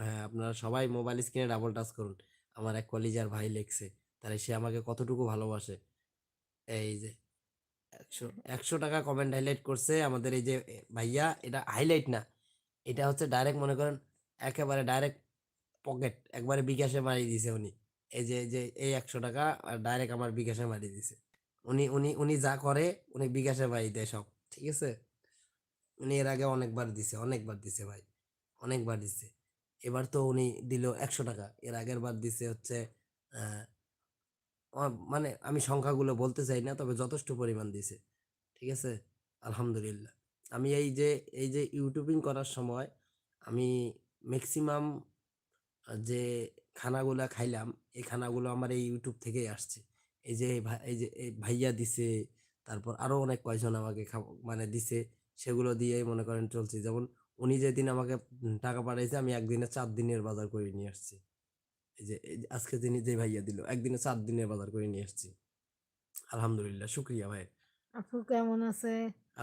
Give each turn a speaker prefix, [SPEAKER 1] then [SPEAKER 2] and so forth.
[SPEAKER 1] হ্যাঁ, আপনারা সবাই মোবাইল স্ক্রিনে ডাবল টাচ করুন। আমার এক কলিজার ভাই লেখছে, তাহলে সে আমাকে কতটুকু ভালোবাসে। এই যে 100 টাকা কমেন্ট হাইলাইট করছে আমাদের এই যে ভাইয়া, এটা হাইলাইট না, এটা হচ্ছে ডাইরেক্ট মনে করেন একেবারে ডাইরেক্ট পকেট, একবারে বিকাশে মারি দিছে উনি। এই যে এই 100 টাকা ডাইরেক্ট আমার বিকাশে মারি দিছে। উনি উনি উনি যা করে উনি বিকাশে মারি দেয় সব। ঠিক আছে, উনি এর আগে অনেকবার দিছে ভাই, অনেকবার দিছে। এবার তো উনি দিল 100 টাকা, এর আগের বার দিছে হচ্ছে আহ মানে আমি সংখ্যাগুলো বলতে চাই না, তবে যথেষ্ট পরিমাণ দিছে। ঠিক আছে, আলহামদুলিল্লাহ। আমি এই যে ইউটিউবিং করার সময় আমি ম্যাক্সিমাম যে খানাগুলা খাইলাম, এই খানাগুলো আমার এই ইউটিউব থেকেই আসছে। এই ভাইয়া দিছে, তারপর আরো অনেক কয়জন আমাকে মানে দিছে, সেগুলো দিয়ে মনে করেন চলছে। যেমন উনি যেদিন আমাকে টাকা পাঠাইছে, আমি একদিনে 4 দিনের বাজার করে নিয়ে আসছি। এই যে আজকে যিনি যে ভাইয়া দিল, একদিনে 4 দিনের বাজার করে নিয়ে আসছি। আলহামদুলিল্লাহ, শুক্রিয়া ভাই।
[SPEAKER 2] আপু কেমন আছে?